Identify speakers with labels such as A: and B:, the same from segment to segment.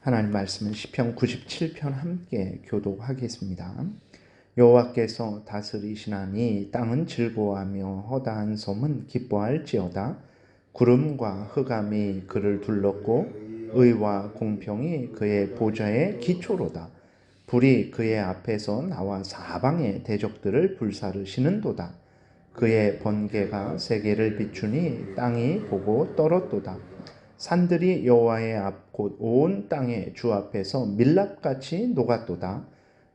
A: 하나님 말씀은 시편 97편 함께 교독하겠습니다. 여호와께서 다스리시나니 땅은 즐거워하며 허다한 섬은 기뻐할지어다. 구름과 흑암이 그를 둘렀고 의와 공평이 그의 보좌의 기초로다. 불이 그의 앞에서 나와 사방의 대적들을 불사르시는도다. 그의 번개가 세계를 비추니 땅이 보고 떨었도다. 산들이 여호와의 앞 곧 온 땅의 주 앞에서 밀랍같이 녹았도다.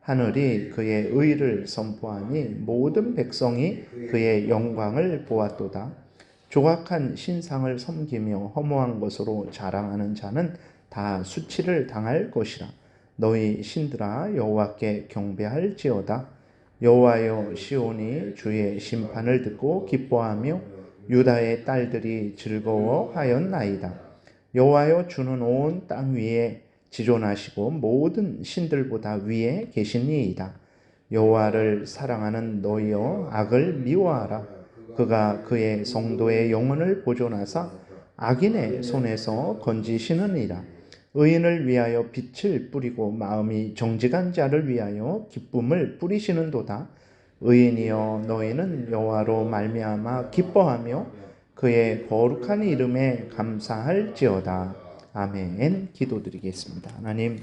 A: 하늘이 그의 의를 선포하니 모든 백성이 그의 영광을 보았도다. 조각한 신상을 섬기며 허무한 것으로 자랑하는 자는 다 수치를 당할 것이라. 너희 신들아 여호와께 경배할지어다. 여호와여, 시온이 주의 심판을 듣고 기뻐하며 유다의 딸들이 즐거워하였나이다. 여호와여, 주는 온 땅 위에 지존하시고 모든 신들보다 위에 계시니이다. 여호와를 사랑하는 너희여, 악을 미워하라. 그가 그의 성도의 영혼을 보존하사 악인의 손에서 건지시느니라. 의인을 위하여 빛을 뿌리고 마음이 정직한 자를 위하여 기쁨을 뿌리시는도다. 의인이여, 너희는 여호와로 말미암아 기뻐하며 그의 거룩한 이름에 감사할지어다. 아멘. 기도드리겠습니다. 하나님,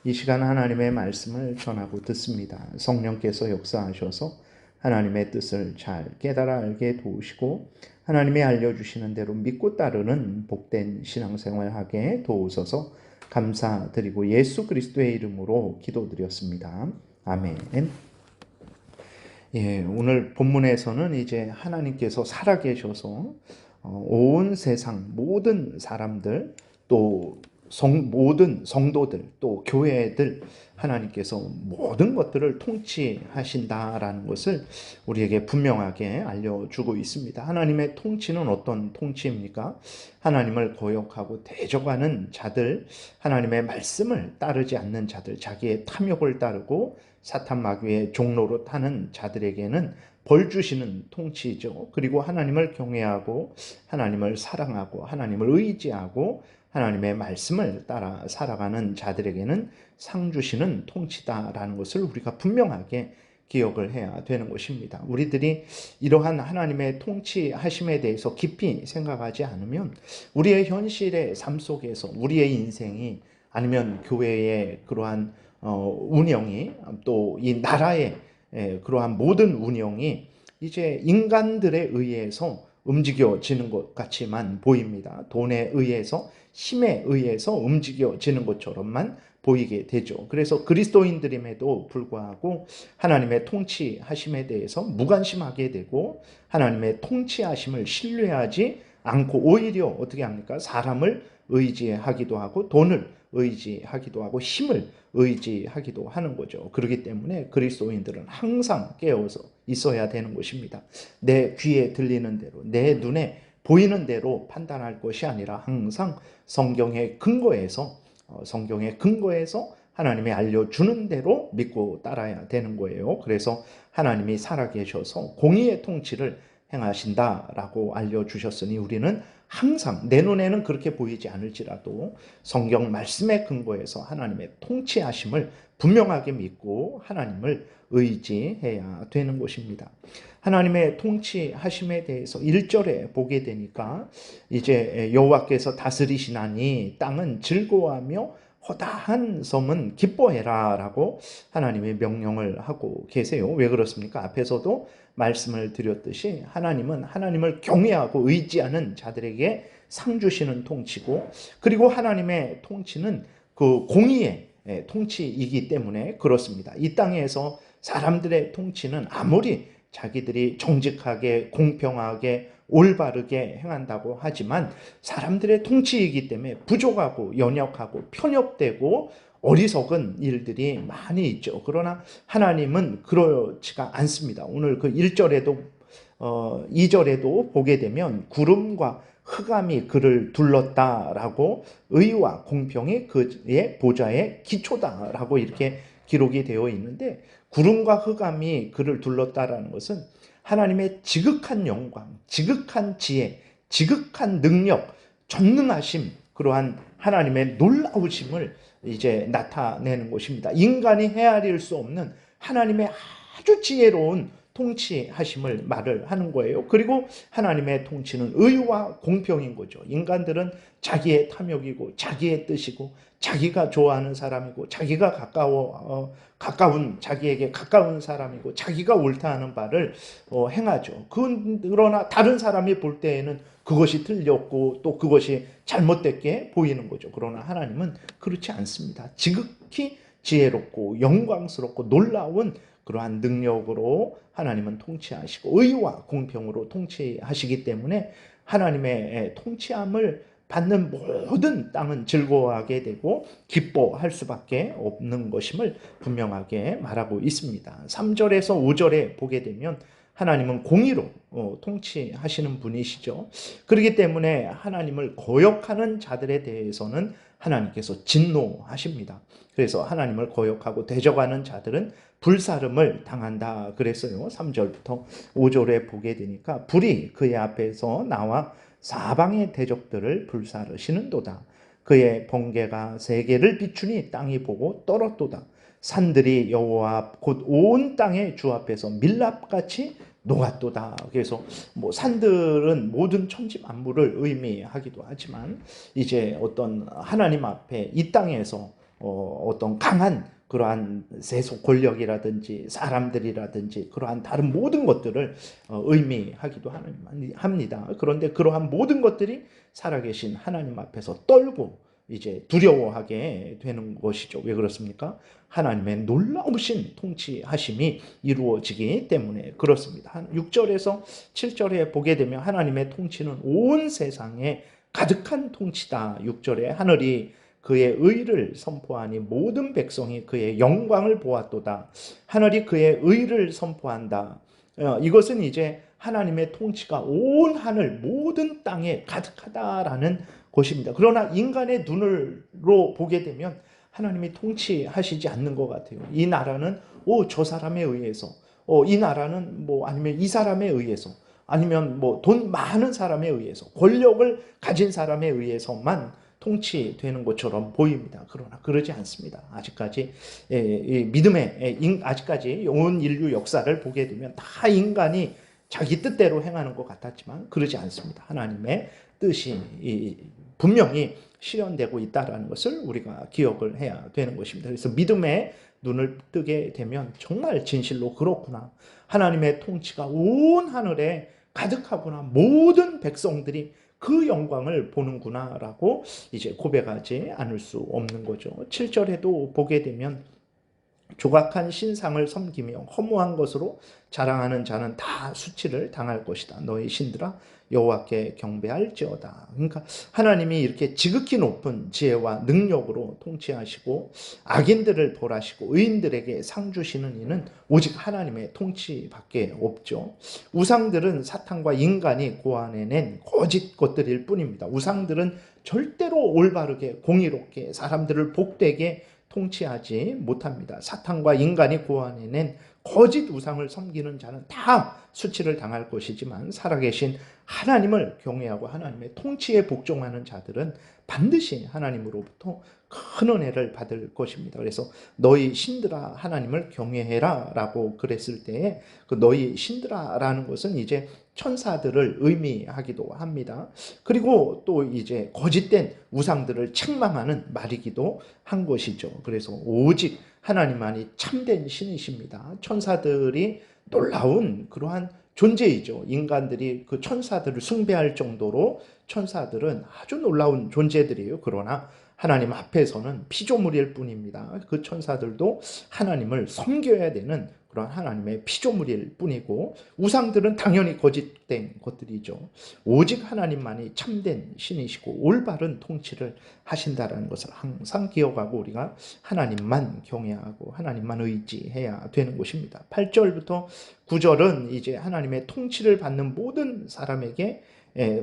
A: 이 시간 하나님의 말씀을 전하고 듣습니다. 성령께서 역사하셔서 하나님의 뜻을 잘 깨달아 알게 도우시고 하나님이 알려주시는 대로 믿고 따르는 복된 신앙생활 하게 도우소서. 감사드리고 예수 그리스도의 이름으로 기도드렸습니다. 아멘. 오늘 본문에서는 이제 하나님께서 살아계셔서 온 세상 모든 사람들, 또 모든 성도들, 또 교회들, 하나님께서 모든 것들을 통치하신다라는 것을 우리에게 분명하게 알려주고 있습니다. 하나님의 통치는 어떤 통치입니까? 하나님을 거역하고 대적하는 자들, 하나님의 말씀을 따르지 않는 자들, 자기의 탐욕을 따르고 사탄 마귀의 종로로 타는 자들에게는 벌 주시는 통치죠. 그리고 하나님을 경외하고 하나님을 사랑하고 하나님을 의지하고 하나님의 말씀을 따라 살아가는 자들에게는 상 주시는 통치다라는 것을 우리가 분명하게 기억을 해야 되는 것입니다. 우리들이 이러한 하나님의 통치하심에 대해서 깊이 생각하지 않으면 우리의 현실의 삶 속에서 우리의 인생이, 아니면 교회의 그러한 운영이, 또 이 나라의 그러한 모든 운영이 이제 인간들에 의해서 움직여지는 것 같이만 보입니다. 돈에 의해서, 힘에 의해서 움직여지는 것처럼만 보이게 되죠. 그래서 그리스도인들임에도 불구하고 하나님의 통치하심에 대해서 무관심하게 되고 하나님의 통치하심을 신뢰하지 않고 오히려 어떻게 합니까? 사람을 의지하기도 하고 돈을 의지하기도 하고 힘을 의지하기도 하는 거죠. 그렇기 때문에 그리스도인들은 항상 깨어서 있어야 되는 것입니다. 내 귀에 들리는 대로, 내 눈에 보이는 대로 판단할 것이 아니라 항상 성경의 근거에서 하나님이 알려주는 대로 믿고 따라야 되는 거예요. 그래서 하나님이 살아계셔서 공의의 통치를 행하신다라고 알려주셨으니 우리는 항상, 내 눈에는 그렇게 보이지 않을지라도 성경 말씀의 근거에서 하나님의 통치하심을 분명하게 믿고 하나님을 의지해야 되는 것입니다. 하나님의 통치하심에 대해서 1절에 보게 되니까 이제 여호와께서 다스리시나니 땅은 즐거워하며 허다한 섬은 기뻐해라 라고 하나님의 명령을 하고 계세요. 왜 그렇습니까? 앞에서도 말씀을 드렸듯이 하나님은 하나님을 경외하고 의지하는 자들에게 상 주시는 통치고, 그리고 하나님의 통치는 그 공의의 통치이기 때문에 그렇습니다. 이 땅에서 사람들의 통치는 아무리 자기들이 정직하게 공평하게 올바르게 행한다고 하지만 사람들의 통치이기 때문에 부족하고 연약하고 편협되고 어리석은 일들이 많이 있죠. 그러나 하나님은 그렇지가 않습니다. 오늘 그 1절에도 2절에도 보게 되면 구름과 흑암이 그를 둘렀다라고, 의와 공평이 그의 보좌의 기초다라고 이렇게 기록이 되어 있는데, 구름과 흑암이 그를 둘렀다라는 것은 하나님의 지극한 영광, 지극한 지혜, 지극한 능력, 전능하심, 그러한 하나님의 놀라우심을 이제 나타내는 것입니다. 인간이 헤아릴 수 없는 하나님의 아주 지혜로운 통치하심을 말을 하는 거예요. 그리고 하나님의 통치는 의와 공평인 거죠. 인간들은 자기의 탐욕이고 자기의 뜻이고 자기가 좋아하는 사람이고 자기가 가까운 자기에게 가까운 사람이고 자기가 옳다 하는 바를 행하죠. 그러나 다른 사람이 볼 때에는 그것이 틀렸고 또 그것이 잘못됐게 보이는 거죠. 그러나 하나님은 그렇지 않습니다. 지극히 지혜롭고 영광스럽고 놀라운 그러한 능력으로 하나님은 통치하시고 의와 공평으로 통치하시기 때문에 하나님의 통치함을 받는 모든 땅은 즐거워하게 되고 기뻐할 수밖에 없는 것임을 분명하게 말하고 있습니다. 3절에서 5절에 보게 되면 하나님은 공의로 통치하시는 분이시죠. 그렇기 때문에 하나님을 거역하는 자들에 대해서는 하나님께서 진노하십니다. 그래서 하나님을 거역하고 대적하는 자들은 불사름을 당한다 그랬어요. 3절부터 5절에 보게 되니까 불이 그의 앞에서 나와 사방의 대적들을 불사르시는도다. 그의 번개가 세계를 비추니 땅이 보고 떨었도다. 산들이 여호와 앞 곧 온 땅의 주 앞에서 밀랍같이 녹았도다. 그래서 산들은 모든 천지 만물을 의미하기도 하지만 이제 어떤 하나님 앞에 이 땅에서 어떤 강한 그러한 세속 권력이라든지 사람들이라든지 그러한 다른 모든 것들을 의미하기도 합니다. 그런데 그러한 모든 것들이 살아계신 하나님 앞에서 떨고 이제 두려워하게 되는 것이죠. 왜 그렇습니까? 하나님의 놀라우신 통치하심이 이루어지기 때문에 그렇습니다. 6절에서 7절에 보게 되면 하나님의 통치는 온 세상에 가득한 통치다. 6절에 하늘이 그의 의를 선포하니 모든 백성이 그의 영광을 보았도다. 하늘이 그의 의를 선포한다. 이것은 이제 하나님의 통치가 온 하늘 모든 땅에 가득하다라는 것입니다. 그러나 인간의 눈으로 보게 되면 하나님이 통치하시지 않는 것 같아요. 이 나라는 저 사람에 의해서, 이 나라는 아니면 이 사람에 의해서, 아니면 돈 많은 사람에 의해서, 권력을 가진 사람에 의해서만 통치되는 것처럼 보입니다. 그러나 그러지 않습니다. 아직까지 아직까지 온 인류 역사를 보게 되면 다 인간이 자기 뜻대로 행하는 것 같았지만 그러지 않습니다. 하나님의 뜻이 분명히 실현되고 있다는 것을 우리가 기억을 해야 되는 것입니다. 그래서 믿음의 눈을 뜨게 되면 정말 진실로 그렇구나. 하나님의 통치가 온 하늘에 가득하구나. 모든 백성들이 그 영광을 보는구나라고 이제 고백하지 않을 수 없는 거죠. 7절에도 보게 되면 조각한 신상을 섬기며 허무한 것으로 자랑하는 자는 다 수치를 당할 것이다. 너희 신들아 여호와께 경배할지어다. 그러니까 하나님이 이렇게 지극히 높은 지혜와 능력으로 통치하시고 악인들을 벌하시고 의인들에게 상 주시는 이는 오직 하나님의 통치밖에 없죠. 우상들은 사탄과 인간이 고안해낸 거짓 것들일 뿐입니다. 우상들은 절대로 올바르게 공의롭게 사람들을 복되게 통치하지 못합니다. 사탄과 인간이 고안해낸 거짓 우상을 섬기는 자는 다 수치를 당할 것이지만 살아계신 하나님을 경외하고 하나님의 통치에 복종하는 자들은 반드시 하나님으로부터 큰 은혜를 받을 것입니다. 그래서 너희 신들아 하나님을 경외해라 라고 그랬을 때에 그 너희 신들아 라는 것은 이제 천사들을 의미하기도 합니다. 그리고 또 이제 거짓된 우상들을 책망하는 말이기도 한 것이죠. 그래서 오직 하나님만이 참된 신이십니다. 천사들이 놀라운 그러한 존재이죠. 인간들이 그 천사들을 숭배할 정도로 천사들은 아주 놀라운 존재들이에요. 그러나 하나님 앞에서는 피조물일 뿐입니다. 그 천사들도 하나님을 섬겨야 되는 그런 하나님의 피조물일 뿐이고 우상들은 당연히 거짓된 것들이죠. 오직 하나님만이 참된 신이시고 올바른 통치를 하신다는 것을 항상 기억하고 우리가 하나님만 경외하고 하나님만 의지해야 되는 것입니다. 8절부터 9절은 이제 하나님의 통치를 받는 모든 사람에게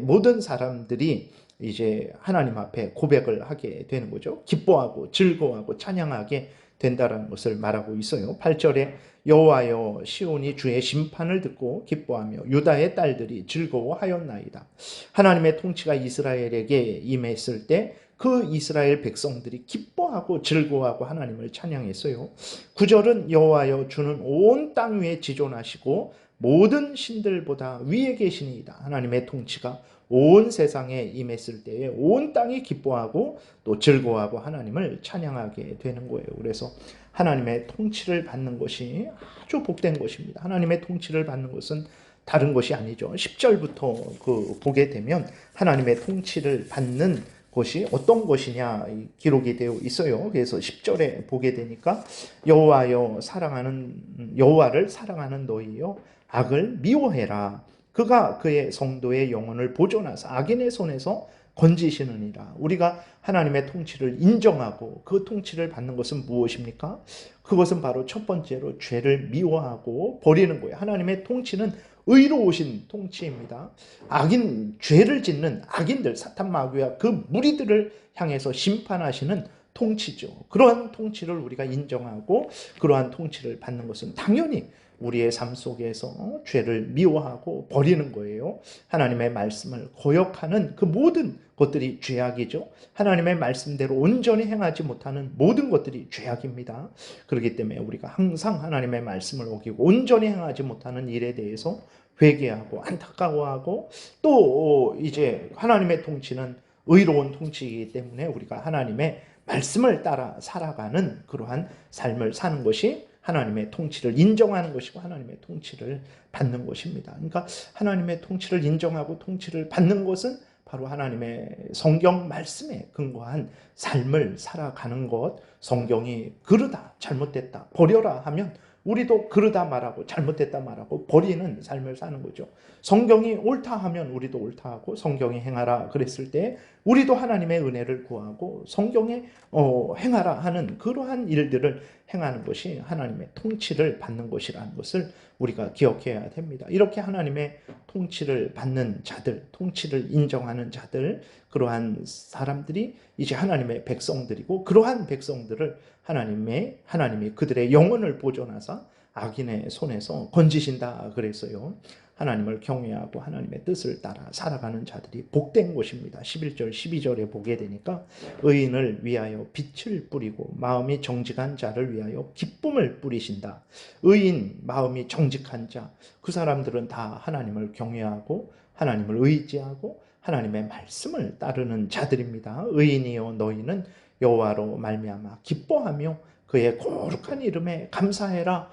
A: 모든 사람들이 이제 하나님 앞에 고백을 하게 되는 거죠. 기뻐하고 즐거워하고 찬양하게 된다는 것을 말하고 있어요. 8절에 여호와여 시온이 주의 심판을 듣고 기뻐하며 유다의 딸들이 즐거워하였나이다. 하나님의 통치가 이스라엘에게 임했을 때 그 이스라엘 백성들이 기뻐하고 즐거워하고 하나님을 찬양했어요. 9절은 여호와여 주는 온 땅 위에 지존하시고 모든 신들보다 위에 계시니이다. 하나님의 통치가 온 세상에 임했을 때에 온 땅이 기뻐하고 또 즐거워하고 하나님을 찬양하게 되는 거예요. 그래서 하나님의 통치를 받는 것이 아주 복된 것입니다. 하나님의 통치를 받는 것은 다른 것이 아니죠. 10절부터 보게 되면 하나님의 통치를 받는 것이 어떤 것이냐 기록이 되어 있어요. 그래서 10절에 보게 되니까 여호와여 사랑하는 여호와를 사랑하는 너희여 악을 미워해라. 그가 그의 성도의 영혼을 보존하사 악인의 손에서 건지시느니라. 우리가 하나님의 통치를 인정하고 그 통치를 받는 것은 무엇입니까? 그것은 바로 첫 번째로 죄를 미워하고 버리는 거예요. 하나님의 통치는 의로우신 통치입니다. 악인, 죄를 짓는 악인들, 사탄 마귀와 그 무리들을 향해서 심판하시는 통치죠. 그러한 통치를 우리가 인정하고 그러한 통치를 받는 것은 당연히 우리의 삶 속에서 죄를 미워하고 버리는 거예요. 하나님의 말씀을 거역하는 그 모든 것들이 죄악이죠. 하나님의 말씀대로 온전히 행하지 못하는 모든 것들이 죄악입니다. 그렇기 때문에 우리가 항상 하나님의 말씀을 어기고 온전히 행하지 못하는 일에 대해서 회개하고 안타까워하고 또 이제 하나님의 통치는 의로운 통치이기 때문에 우리가 하나님의 말씀을 따라 살아가는 그러한 삶을 사는 것이 하나님의 통치를 인정하는 것이고 하나님의 통치를 받는 것입니다. 그러니까 하나님의 통치를 인정하고 통치를 받는 것은 바로 하나님의 성경 말씀에 근거한 삶을 살아가는 것. 성경이 그러다 잘못됐다 버려라 하면 우리도 그러다 말하고 잘못됐다 말하고 버리는 삶을 사는 거죠. 성경이 옳다 하면 우리도 옳다 하고 성경이 행하라 그랬을 때 우리도 하나님의 은혜를 구하고 성경에 행하라 하는 그러한 일들을 행하는 것이 하나님의 통치를 받는 것이라는 것을 우리가 기억해야 됩니다. 이렇게 하나님의 통치를 받는 자들, 통치를 인정하는 자들, 그러한 사람들이 이제 하나님의 백성들이고 그러한 백성들을 하나님이 그들의 영혼을 보존하사 악인의 손에서 건지신다 그랬어요. 하나님을 경외하고 하나님의 뜻을 따라 살아가는 자들이 복된 것입니다. 11절 12절에 보게 되니까 의인을 위하여 빛을 뿌리고 마음이 정직한 자를 위하여 기쁨을 뿌리신다. 의인, 마음이 정직한 자, 그 사람들은 다 하나님을 경외하고 하나님을 의지하고 하나님의 말씀을 따르는 자들입니다. 의인이여 너희는 여호와로 말미암아 기뻐하며 그의 거룩한 이름에 감사해라.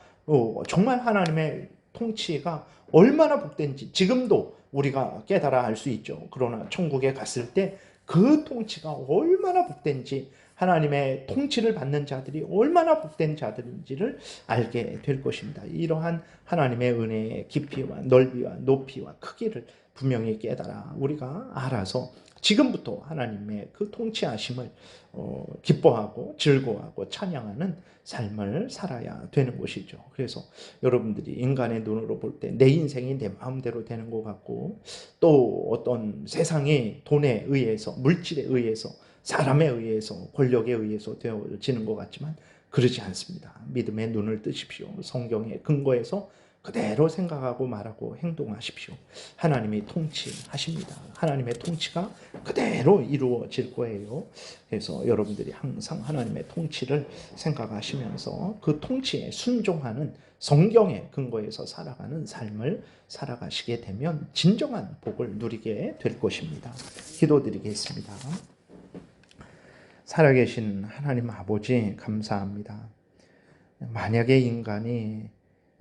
A: 정말 하나님의 통치가 얼마나 복된지 지금도 우리가 깨달아 알 수 있죠. 그러나 천국에 갔을 때 그 통치가 얼마나 복된지, 하나님의 통치를 받는 자들이 얼마나 복된 자들인지를 알게 될 것입니다. 이러한 하나님의 은혜의 깊이와 넓이와 높이와 크기를 분명히 깨달아 우리가 알아서 지금부터 하나님의 그 통치하심을 기뻐하고 즐거워하고 찬양하는 삶을 살아야 되는 것이죠. 그래서 여러분들이 인간의 눈으로 볼 때 내 인생이 내 마음대로 되는 것 같고 또 어떤 세상이 돈에 의해서, 물질에 의해서, 사람에 의해서, 권력에 의해서 되어지는 것 같지만 그러지 않습니다. 믿음의 눈을 뜨십시오. 성경의 근거에서 그대로 생각하고 말하고 행동하십시오. 하나님이 통치하십니다. 하나님의 통치가 그대로 이루어질 거예요. 그래서 여러분들이 항상 하나님의 통치를 생각하시면서 그 통치에 순종하는 성경의 근거에서 살아가는 삶을 살아가시게 되면 진정한 복을 누리게 될 것입니다. 기도드리겠습니다. 살아계신 하나님 아버지 감사합니다. 만약에 인간이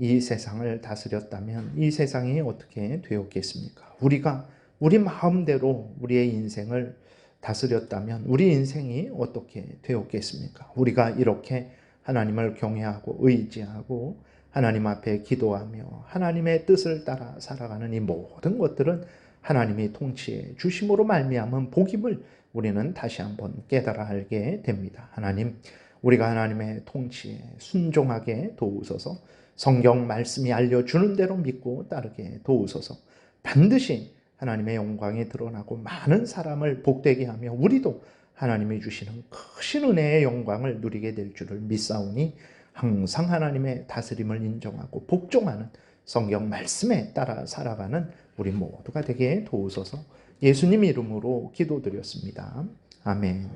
A: 이 세상을 다스렸다면 이 세상이 어떻게 되었겠습니까? 우리가 우리 마음대로 우리의 인생을 다스렸다면 우리 인생이 어떻게 되었겠습니까? 우리가 이렇게 하나님을 경외하고 의지하고 하나님 앞에 기도하며 하나님의 뜻을 따라 살아가는 이 모든 것들은 하나님이 통치해 주심으로 말미암은 복임을 우리는 다시 한번 깨달아 알게 됩니다. 하나님, 우리가 하나님의 통치에 순종하게 도우소서. 성경 말씀이 알려주는 대로 믿고 따르게 도우소서. 반드시 하나님의 영광이 드러나고 많은 사람을 복되게 하며 우리도 하나님이 주시는 크신 은혜의 영광을 누리게 될 줄을 믿사오니 항상 하나님의 다스림을 인정하고 복종하는 성경 말씀에 따라 살아가는 우리 모두가 되게 도우소서. 예수님 이름으로 기도드렸습니다. 아멘.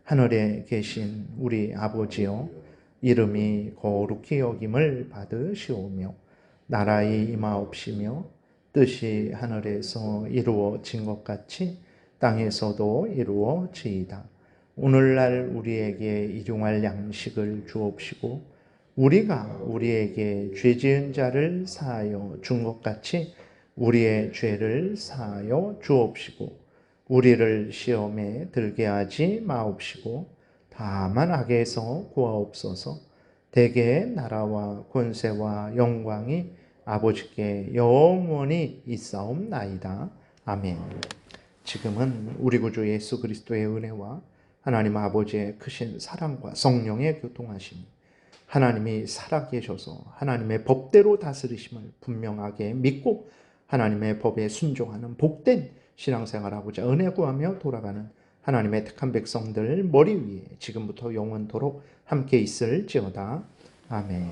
A: 하늘에 계신 우리 아버지여, 이름이 거룩히 여김을 받으시오며 나라의 임하옵시며 뜻이 하늘에서 이루어진 것 같이 땅에서도 이루어지이다. 오늘날 우리에게 일용할 양식을 주옵시고 우리가 우리에게 죄 지은 자를 사하여 준 것 같이 우리의 죄를 사하여 주옵시고 우리를 시험에 들게 하지 마옵시고 다만 악에서 구하옵소서. 대개 나라와 권세와 영광이 아버지께 영원히 있사옵나이다. 아멘. 지금은 우리 구주 예수 그리스도의 은혜와 하나님 아버지의 크신 사랑과 성령의 교통하심이 하나님이 살아계셔서 하나님의 법대로 다스리심을 분명하게 믿고 하나님의 법에 순종하는 복된 신앙생활하고자 은혜 구하며 돌아가는 하나님의 택한 백성들 머리 위에 지금부터 영원토록 함께 있을지어다. 아멘.